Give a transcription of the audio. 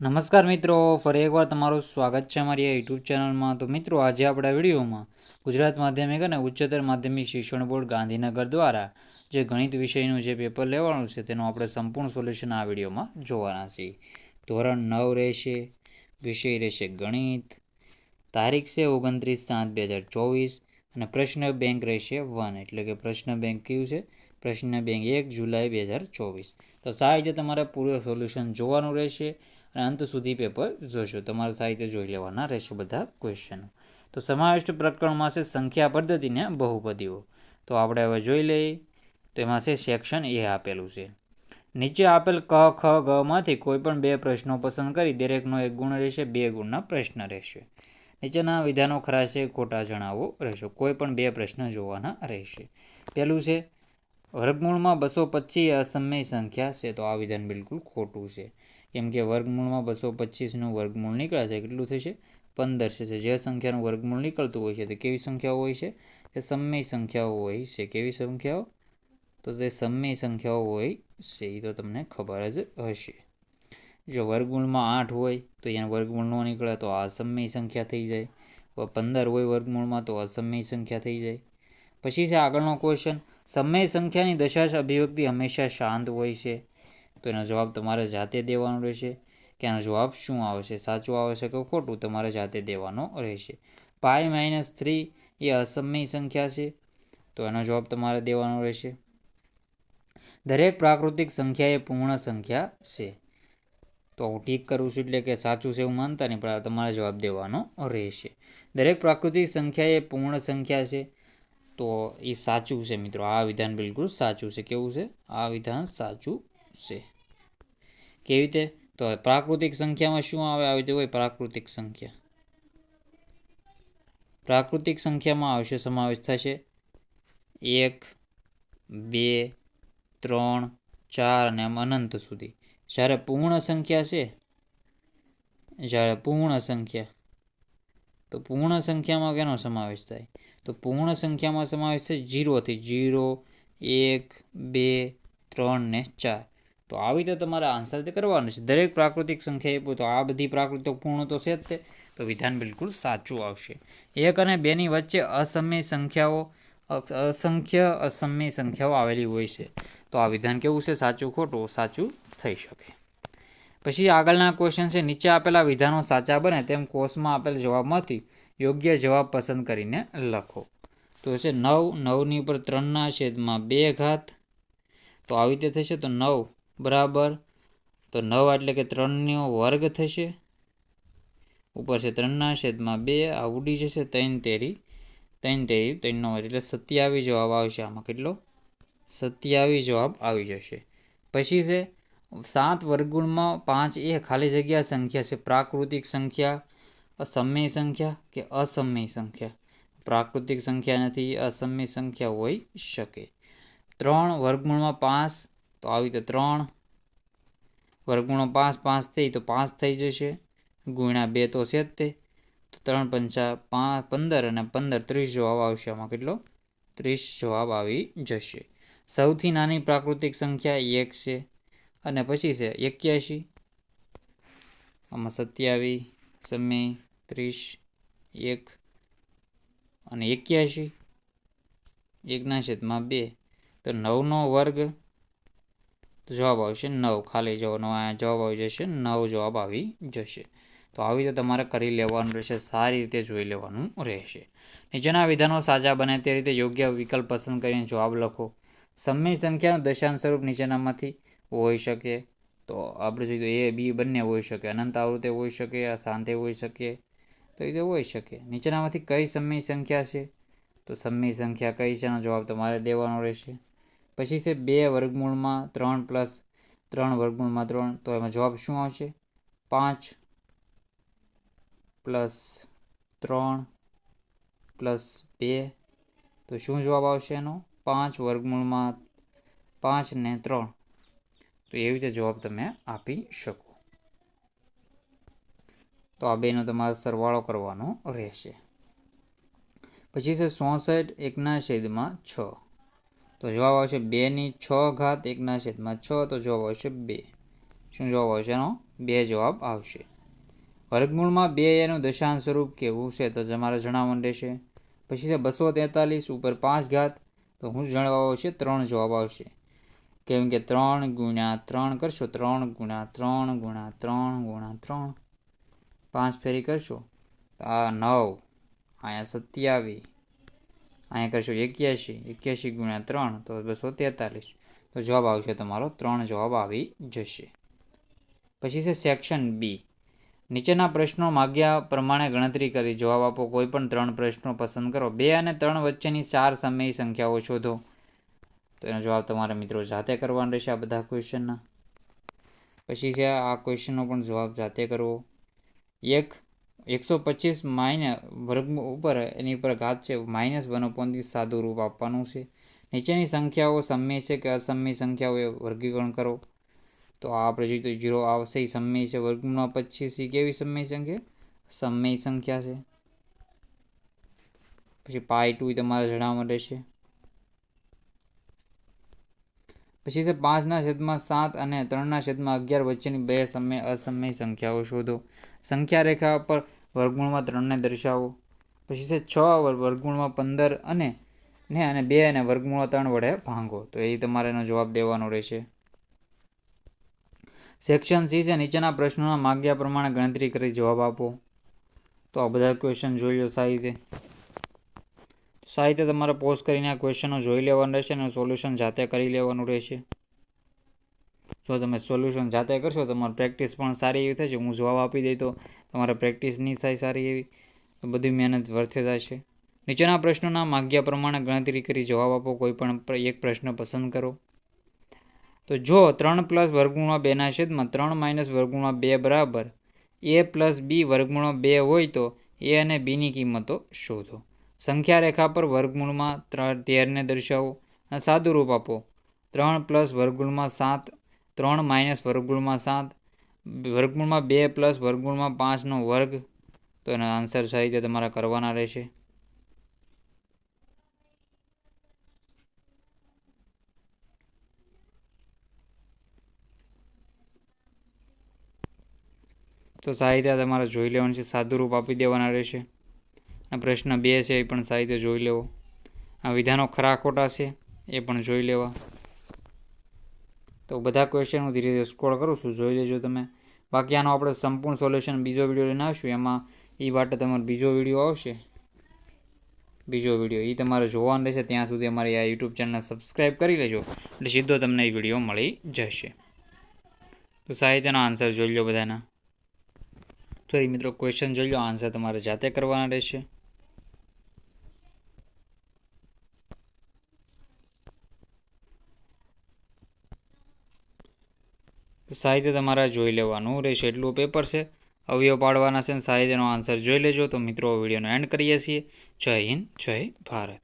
નમસ્કાર મિત્રો, ફરી એકવાર તમારું સ્વાગત છે અમારી આ યુટ્યુબ ચેનલમાં. તો મિત્રો, આજે આપણા વિડીયોમાં ગુજરાત માધ્યમિક અને ઉચ્ચતર માધ્યમિક શિક્ષણ બોર્ડ ગાંધીનગર દ્વારા જે ગણિત વિષયનું જે પેપર લેવાનું છે તેનું આપણે સંપૂર્ણ સોલ્યુશન આ વિડીયોમાં જોવાના છીએ. ધોરણ 9 રહેશે, વિષય રહેશે ગણિત, તારીખ છે 29/7/2024 અને પ્રશ્ન બેંક રહેશે 1, એટલે કે પ્રશ્ન બેંક કયું છે? પ્રશ્ન બેંક 1 જુલાઈ 2024. તો સાહિત્ય તમારે પૂરું સોલ્યુશન જોવાનું રહેશે અને અંત સુધી પેપર જોશો. તમારે સાહિત્ય જોઈ લેવાના રહેશે બધા ક્વેશ્ચનો. તો સમાવિષ્ટ પ્રકરણમાં છે સંખ્યા પદ્ધતિને બહુપદીઓ. તો આપણે હવે જોઈ લઈએ. તો એમાં છે સેક્શન એ આપેલું છે. નીચે આપેલ ક ખ ગ માંથી કોઈ પણ 2 પ્રશ્નો પસંદ કરી દરેકનો 1 ગુણ રહેશે, 2 ગુણના પ્રશ્ન રહેશે. નીચેના વિધાનો ખરા છે ખોટા જણાવો રહેશે. કોઈ પણ 2 પ્રશ્ન જોવાના રહેશે. પહેલું છે વર્ગમૂળમાં 225 અસમય સંખ્યા છે. તો આ વિધાન બિલકુલ ખોટું છે, કેમ કે વર્ગમૂળમાં 225નું વર્ગમૂળ નીકળે છે કેટલું થશે? 15 છે. જે સંખ્યાનું વર્ગમૂળ નીકળતું હોય છે તે કેવી સંખ્યાઓ હોય છે? તે સમય સંખ્યાઓ હોય છે. કેવી સંખ્યાઓ? તો તે સમય સંખ્યાઓ હોય છે. એ તો તમને ખબર જ હશે. જો વર્ગમૂળમાં 8 હોય તો અહીંયા વર્ગમૂળ ન નીકળે તો આ સમય સંખ્યા થઈ જાય. 15 હોય વર્ગમૂળમાં તો અસમય સંખ્યા થઈ જાય. પછી છે આગળનો ક્વેશ્ચન, સમય સંખ્યાની દશાંશ અભિવ્યક્તિ હંમેશા શાંત હોય છે. તો એનો જવાબ તમારે જાતે દેવાનો રહેશે કે આનો જવાબ શું આવશે, સાચું આવશે કે ખોટું, તમારે જાતે દેવાનો રહેશે. π-3 એ અસમય સંખ્યા છે. તો એનો જવાબ તમારે દેવાનો રહેશે. દરેક પ્રાકૃતિક સંખ્યા એ પૂર્ણ સંખ્યા છે. તો હું ઠીક કરું છું, એટલે કે સાચું છે એવું માનતા નહીં, પણ તમારે જવાબ દેવાનો રહેશે. દરેક પ્રાકૃતિક સંખ્યા એ પૂર્ણ સંખ્યા છે. તો એ સાચું છે મિત્રો. આ વિધાન બિલકુલ સાચું છે. કેવું છે? આ વિધાન સાચું છે. કેવી રીતે? તો પ્રાકૃતિક સંખ્યામાં શું આવે? આવી રીતે હોય પ્રાકૃતિક સંખ્યા. પ્રાકૃતિક સંખ્યામાં આવશે સમાવેશ થશે 1, 2, 3, 4 અને આમ અનંત સુધી. જ્યારે પૂર્ણ સંખ્યા છે, જ્યારે પૂર્ણ સંખ્યા, તો પૂર્ણ સંખ્યામાં કેનો સમાવેશ થાય? તો પૂર્ણ સંખ્યામાં સમાવેશ થાય 0 થી 0, 1, 2, 3 ને 4. તો આવી રીતે તમારે આન્સર તે કરવાનું છે. દરેક પ્રાકૃતિક સંખ્યા એ તો આ બધી પ્રાકૃતિક પૂર્ણ તો છે જ તે. તો વિધાન બિલકુલ સાચું આવશે. 1 અને 2ની વચ્ચે અસમય સંખ્યાઓ, અસંખ્ય અસમય સંખ્યાઓ આવેલી હોય છે. તો આ વિધાન કેવું છે? સાચું ખોટું? સાચું થઈ શકે. પછી આગળના ક્વેશ્ચન છે, નીચે આપેલા વિધાનો સાચા બને તેમ કોષમાં આપેલ જવાબમાંથી યોગ્ય જવાબ પસંદ કરીને લખો. તો છે 9 ઉપર 3/2. તો આવી રીતે થશે. તો 9 બરાબર, તો 9 એટલે કે 3નો વર્ગ થશે. ઉપર છે 3/2, આ ઉડી જશે. 3 તેરી 3નો વર્ગ એટલે 27 જવાબ આવશે. આમાં કેટલો? 27 જવાબ આવી જશે. પછી છે 7 વર્ગમૂળમાં 5 એ ખાલી જગ્યા સંખ્યા છે. પ્રાકૃતિક સંખ્યા, અસમય સંખ્યા કે અસમય સંખ્યા? પ્રાકૃતિક સંખ્યા નથી, અસમય સંખ્યા હોઈ શકે. 3 વર્ગમૂળમાં 5, તો આવી રીતે 3 વર્ગમૂળમાં 5, 5 થઈ તો 5 થઈ જશે. ગુણ્યા 2 તો છે જ તે. તો 3 પંચા 15 અને 15 30 જવાબ આવશે. આમાં કેટલો? 30 જવાબ આવી જશે. સૌથી નાની પ્રાકૃતિક સંખ્યા 1 છે. અને પછી છે 81, આમાં 27, સમય 30, 1 અને 81, 1/2. તો 9નો વર્ગ, તો જવાબ આવશે 9. ખાલી જવાનો જવાબ આવી જશે 9 જવાબ આવી જશે. તો આવી રીતે તમારે કરી લેવાનું રહેશે, સારી રીતે જોઈ લેવાનું રહેશે. નીચેના વિધાનો સાચા બને તે રીતે યોગ્ય વિકલ્પ પસંદ કરીને જવાબ લખો. સમય સંખ્યાનું દશાંશ સ્વરૂપ નીચેનામાંથી હોઈ શકે. તો આપણે જોઈએ A, B બંને હોઈ શકે. અનંત આવૃત્તિ હોઈ શકે, શાંતિ હોઈ શકે. તો એ હોઈ શકે. નીચેનામાંથી કઈ સમય સંખ્યા છે? તો સમય સંખ્યા કઈ છે? એનો જવાબ તમારે દેવાનો રહેશે. પછી છે 2 વર્ગમૂળમાં 3 પ્લસ 3 વર્ગમૂળમાં 3. તો એમાં જવાબ શું આવશે? 5 પ્લસ 3 પ્લસ 2. તો શું જવાબ આવશે એનો? 5 વર્ગમૂળમાં 5 ને 3. તો એવી રીતે જવાબ તમે આપી શકો. તો આ બેનો તમારે સરવાળો કરવાનો રહેશે. પછી છે 64 1/6. તો જવાબ આવશે 2/6, 1/6. તો જવાબ આવશે 2. શું જવાબ આવશે? એનો 2 જવાબ આવશે. વર્ગમૂળમાં 2 એનું દશાંશ સ્વરૂપ કેવું છે તો તમારે જણાવવાનું રહેશે. પછી છે 243 ઉપર 5 ઘાત, તો શું જવાબ આવશે? 3 જવાબ આવશે. કેમ કે 3 ગુણ્યા 3 કરશો, 3 ગુણ્યા 3 ગુણ્યા 3 ગુણ્યા 3, 5 ફેરી કરશો તો આ 9, અહીંયા 27, અહીંયા કરશો 81, 81 ગુણ્યા 3 તો 243, તો જવાબ આવશે તમારો 3 જવાબ આવી જશે. પછી છે સેક્શન બી. નીચેના પ્રશ્નો માગ્યા પ્રમાણે ગણતરી કરી જવાબ આપો. કોઈ પણ 3 પ્રશ્નો પસંદ કરો. 2 અને 3 વચ્ચેની 4 સમયી સંખ્યાઓ શોધો. તો એનો જવાબ તમારે મિત્રો જાતે કરવાનો રહેશે આ બધા ક્વેશ્ચનના. પછી છે આ ક્વેશ્ચનનો પણ જવાબ જાતે કરવો. 125 માઇનસ વર્ગ ઉપર એની ઉપર ઘાત છે -1/30 સાદું રૂપ આપવાનું છે. નીચેની સંખ્યાઓ સમય છે કે અસમય સંખ્યાઓ એ વર્ગીકરણ કરો. તો આ આપણે જોઈએ તો 0 આવશે, એ સમય છે. વર્ગમૂળમાં 25 એ કેવી સમય સંખ્યા? સમય સંખ્યા છે. પછી π2 તમારે જણાવવાનું રહેશે. પછી છે 5/7 અને 3/11 વચ્ચેની 2 સમય અસમય સંખ્યાઓ શોધો. સંખ્યા રેખા પર વર્ગમૂળમાં 3ને દર્શાવો. પછી છે 6 વર્ગમૂળમાં 15 અને 2 અને વર્ગમૂળમાં 3 વડે ભાંગો. તો એ તમારે એનો જવાબ દેવાનો રહેશે. સેક્શન સી છે. નીચેના પ્રશ્નોના માગ્યા પ્રમાણે ગણતરી કરી જવાબ આપો. તો આ બધા ક્વેશ્ચન જોઈ લો. સાહિત્ય તમારે પોઝ કરીને આ ક્વેશ્ચનો જોઈ લેવાનું રહેશે અને સોલ્યુશન જાતે કરી લેવાનું રહેશે. જો તમે સોલ્યુશન જાતે કરશો તો તમારી પ્રેક્ટિસ પણ સારી એવી થશે. હું જવાબ આપી દઈ તો તમારે પ્રેક્ટિસ નહીં થાય સારી એવી, તો બધી મહેનત વ્યર્થ થશે. નીચેના પ્રશ્નોના માગ્યા પ્રમાણે ગણતરી કરી જવાબ આપો. કોઈ પણ એક પ્રશ્ન પસંદ કરો. તો જો 3 પ્લસ વર્ગમૂળમાં 2/3 - વર્ગમૂળમાં 2 બરાબર a પ્લસ બી વર્ગમૂળમાં 2 હોય તો a અને બીની કિંમતો શોધો. સંખ્યા રેખા પર વર્ગમૂળમાં 13ને દર્શાવો અને સાદું રૂપ આપો. 3 પ્લસ વર્ગમૂળમાં 7, 3 માઇનસ વર્ગમૂળમાં 7, વર્ગમૂળમાં 2 પ્લસ વર્ગમૂળમાં 5નો વર્ગ. તો એના આન્સર સાહિત્ય તમારે કરવાના રહેશે. તો સાહિત્ય તમારે જોઈ લેવાનું છે. સાદું રૂપ આપી દેવાના રહેશે. અને પ્રશ્ન 2 છે એ પણ સાહિત્ય જોઈ લેવો. આ વિધાનો ખરા ખોટા છે એ પણ જોઈ લેવા. તો બધા ક્વેશ્ચન હું ધીરે ધીરે સ્ક્રોલ કરું છું, જોઈ લેજો તમે. બાકી આનો આપણે સંપૂર્ણ સોલ્યુશન બીજો વિડીયો લઈને આવશું. એમાં એ માટે તમારો બીજો વિડીયો આવશે. બીજો વિડીયો એ તમારે જોવાનો રહેશે. ત્યાં સુધી અમારી આ યુટ્યુબ ચેનલને સબસ્ક્રાઈબ કરી લેજો એટલે સીધો તમને એ વિડીયો મળી જશે. તો સાહિત્યના આન્સર જોઈ લો બધાના. સોરી મિત્રો, ક્વેશ્ચન જોઈ લો. આન્સર તમારે જાતે કરવાના રહેશે. તો સાહિત્ય તમારે જોઈ લેવાનું રહેશે. એટલું પેપર છે, અવયવ પાડવાના છે. સાહિત્યનો આન્સર જોઈ લેજો. તો મિત્રો વિડીયોનો એન્ડ કરીએ છીએ. જય હિન્દ, જય ભારત.